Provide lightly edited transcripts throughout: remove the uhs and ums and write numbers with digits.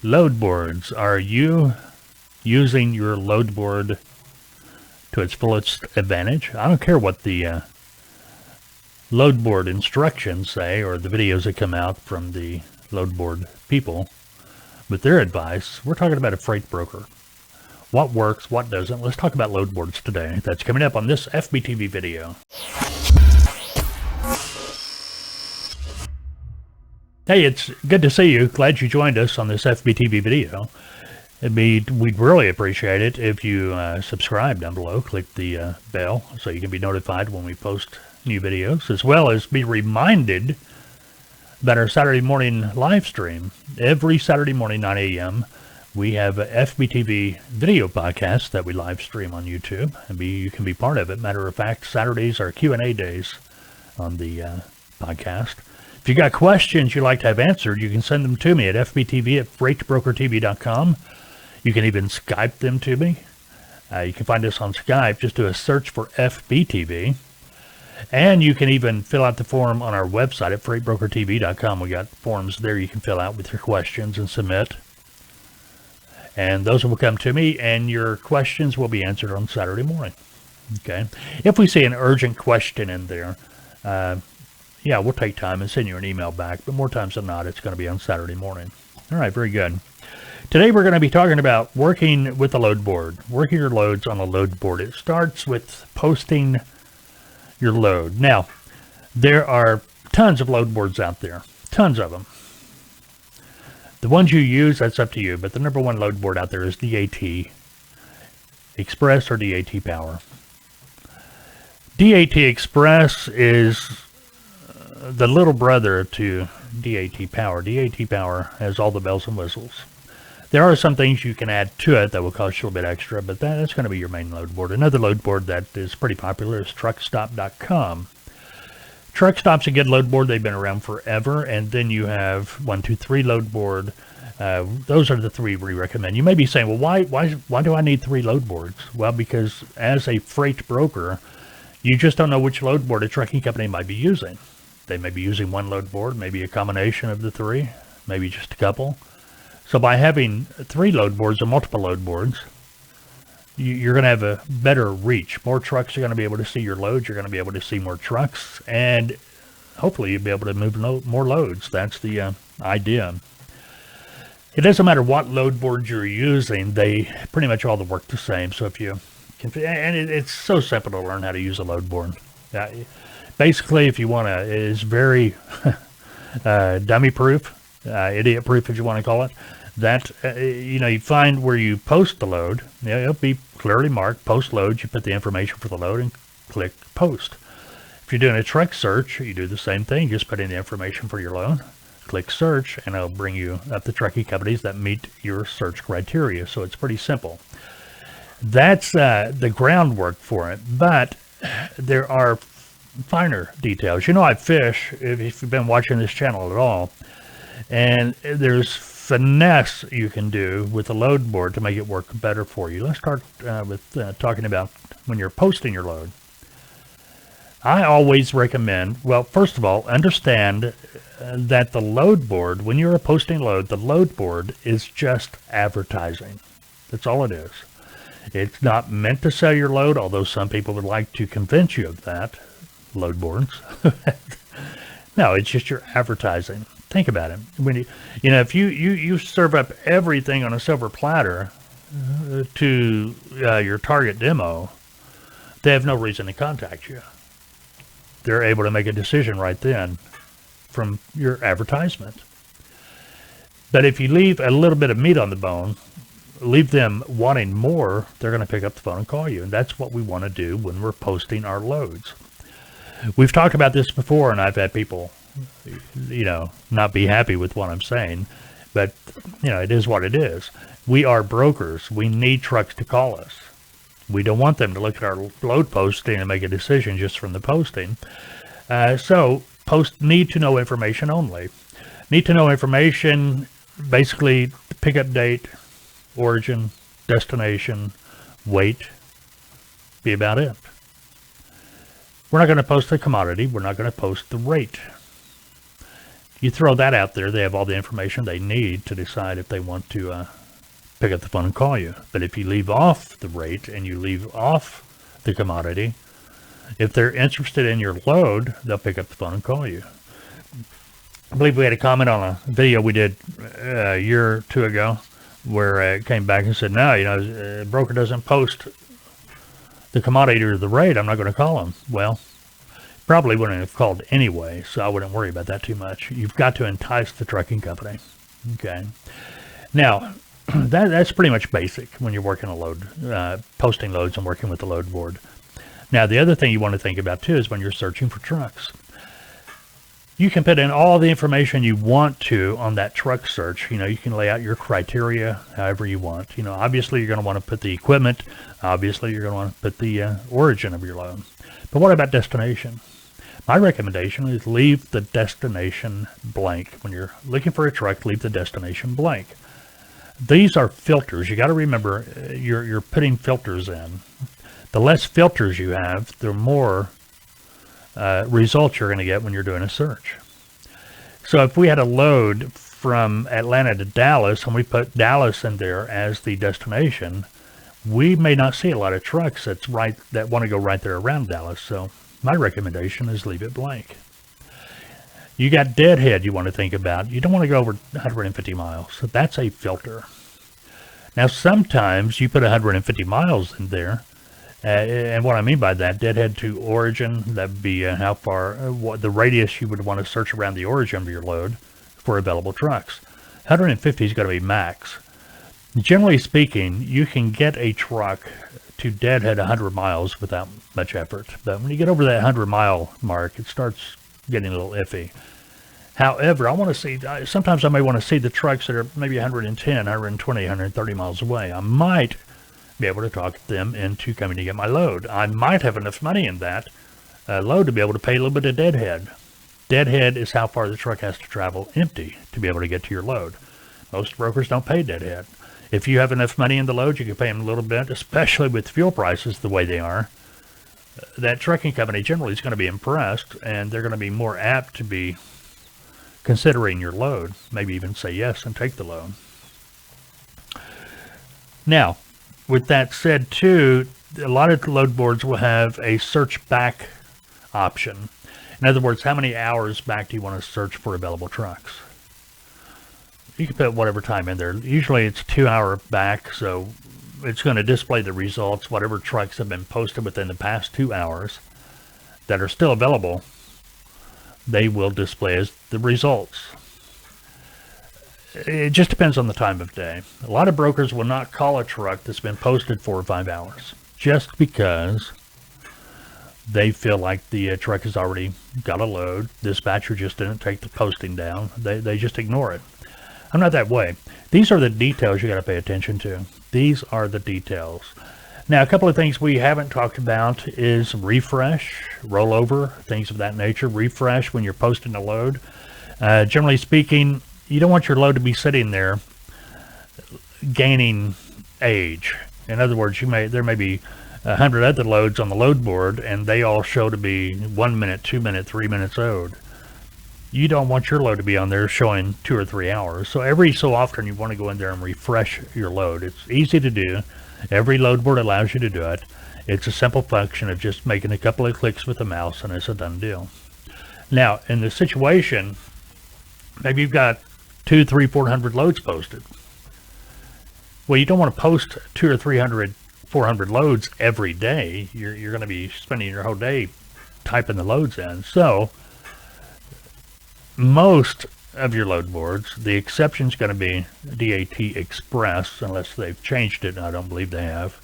Load boards. Are you using your load board to its fullest advantage? I don't care what the load board instructions say or the videos that come out from the load board people with their advice. We're talking about a freight broker. What works, what doesn't. Let's talk about load boards today. That's coming up on this FBTV video. Hey, it's good to see you. Glad you joined us on this FBTV video. We'd really appreciate it if you subscribe down below. Click the bell so you can be notified when we post new videos, as well as be reminded about our Saturday morning live stream. Every Saturday morning, 9 a.m., we have a FBTV Video Podcast that we live stream on YouTube, and you can be part of it. Matter of fact, Saturdays are Q&A days on the podcast. If you got questions you'd like to have answered, you can send them to me at fbtv@freightbrokertv.com. You can even Skype them to me. You can find us on Skype. Just do a search for FBTV. And you can even fill out the form on our website at freightbrokertv.com. We got forms there you can fill out with your questions and submit. And those will come to me, and your questions will be answered on Saturday morning. Okay. If we see an urgent question in there, yeah, we'll take time and send you an email back, but more times than not, it's going to be on Saturday morning. All right, very good. Today we're going to be talking about working with a load board, working your loads on a load board. It starts with posting your load. Now, there are tons of load boards out there, tons of them. The ones you use, that's up to you, but the number one load board out there is DAT Express or DAT Power. DAT Express is the little brother to DAT Power. DAT Power has all the bells and whistles. There are some things you can add to it that will cost you a bit extra, but that's going to be your main load board. Another load board that is pretty popular is truckstop.com. Truckstop's a good load board. They've been around forever. And then you have 123 load board. Those are the three we recommend. You may be saying, well, why do I need three load boards? Well, because as a freight broker, you just don't know which load board a trucking company might be using. They may be using one load board, maybe a combination of the three, maybe just a couple. So by having three load boards or multiple load boards, you're going to have a better reach. More trucks are going to be able to see your loads. You're going to be able to see more trucks, and hopefully you'll be able to move more loads. That's the idea. It doesn't matter what load board you're using. They pretty much all work the same. So if you can, and it's so simple to learn how to use a load board. Basically, if you want to, it is very dummy-proof, idiot-proof if you want to call it. That, you find where you post the load. It'll be clearly marked, post load. You put the information for the load and click post. If you're doing a truck search, you do the same thing. Just put in the information for your load, click search, and it'll bring you up the trucking companies that meet your search criteria. So it's pretty simple. That's the groundwork for it. But there are finer details. I fish, if you've been watching this channel at all, and there's finesse you can do with a load board to make it work better for you. Let's start with talking about when you're posting your load. I always recommend, well, first of all, understand that the load board, when you're posting load, the load board is just advertising. That's all it is. It's not meant to sell your load, although some people would like to convince you of that, load boards. No, it's just your advertising. Think about it. When if you serve up everything on a silver platter to your target demo, they have no reason to contact you. They're able to make a decision right then from your advertisement. But if you leave a little bit of meat on the bone, leave them wanting more, they're going to pick up the phone and call you. And that's what we want to do when we're posting our loads. We've talked about this before, and I've had people not be happy with what I'm saying, but it is what it is. We are brokers. We need trucks to call us. We don't want them to look at our load posting and make a decision just from the posting. So post need to know information only. Need to know information, basically pickup date, origin, destination, weight, be about it. We're not going to post the commodity. We're not going to post the rate. You throw that out there, they have all the information they need to decide if they want to pick up the phone and call you. But if you leave off the rate and you leave off the commodity, if they're interested in your load, they'll pick up the phone and call you. I believe we had a comment on a video we did a year or two ago where it came back and said, no, a broker doesn't post the commodity or the rate, I'm not going to call them. Well, probably wouldn't have called anyway, so I wouldn't worry about that too much. You've got to entice the trucking company. Okay. Now, that's pretty much basic when you're working a load, posting loads and working with the load board. Now, the other thing you want to think about too is when you're searching for trucks. You can put in all the information you want to on that truck search. You can lay out your criteria however you want. Obviously you're going to want to put the equipment. Obviously you're going to want to put the origin of your load. But what about destination? My recommendation is leave the destination blank. When you're looking for a truck, leave the destination blank. These are filters. You got to remember you're putting filters in. The less filters you have, the more results you're going to get when you're doing a search. So if we had a load from Atlanta to Dallas and we put Dallas in there as the destination, we may not see a lot of trucks that want to go right there around Dallas. So my recommendation is leave it blank. You got deadhead you want to think about. You don't want to go over 150 miles. So that's a filter. Now sometimes you put 150 miles in there. And what I mean by that, deadhead to origin, that would be how far, what the radius you would want to search around the origin of your load for available trucks. 150 is going to be max. Generally speaking, you can get a truck to deadhead 100 miles without much effort. But when you get over that 100-mile mark, it starts getting a little iffy. However, I want to see, sometimes I may want to see the trucks that are maybe 110, 120, 130 miles away. I might be able to talk them into coming to get my load. I might have enough money in that load to be able to pay a little bit of deadhead. Deadhead is how far the truck has to travel empty to be able to get to your load. Most brokers don't pay deadhead. If you have enough money in the load, you can pay them a little bit, especially with fuel prices the way they are. That trucking company generally is going to be impressed, and they're going to be more apt to be considering your load, maybe even say yes and take the load. Now, with that said, too, a lot of load boards will have a search back option. In other words, how many hours back do you want to search for available trucks? You can put whatever time in there. Usually it's 2 hour back, so it's going to display the results, whatever trucks have been posted within the past 2 hours that are still available, they will display as the results. It just depends on the time of day. A lot of brokers will not call a truck that's been posted 4 or 5 hours just because they feel like the truck has already got a load. Dispatcher just didn't take the posting down. They just ignore it. I'm not that way. These are the details you got to pay attention to. These are the details. Now, a couple of things we haven't talked about is refresh, rollover, things of that nature. Refresh when you're posting a load. Generally speaking, you don't want your load to be sitting there gaining age. In other words, there may be 100 other loads on the load board, and they all show to be 1 minute, 2 minute, 3 minutes owed. You don't want your load to be on there showing 2 or 3 hours. So every so often you want to go in there and refresh your load. It's easy to do. Every load board allows you to do it. It's a simple function of just making a couple of clicks with the mouse, and it's a done deal. Now, in the situation, maybe you've got 200, 300, 400 loads posted. Well, you don't want to post 200 or 300, 400 loads every day. You're going to be spending your whole day typing the loads in. So most of your load boards, the exception is going to be DAT Express, unless they've changed it, and I don't believe they have.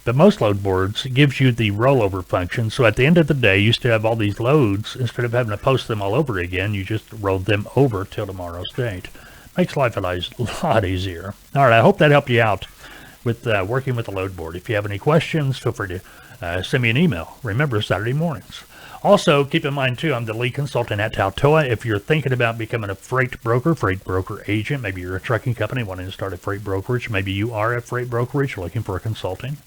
But most load boards gives you the rollover function, so at the end of the day, you still have all these loads. Instead of having to post them all over again, you just roll them over till tomorrow's date. Makes life a lot easier. All right, I hope that helped you out with working with the load board. If you have any questions, feel free to send me an email. Remember, Saturday mornings. Also, keep in mind, too, I'm the lead consultant at Tautoa. If you're thinking about becoming a freight broker agent, maybe you're a trucking company wanting to start a freight brokerage, maybe you are a freight brokerage, you're looking for a consulting,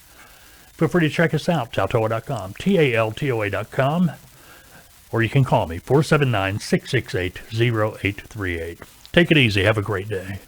feel free to check us out, Tautoa.com, TALTOA.com, or you can call me, 479-668-0838. Take it easy. Have a great day.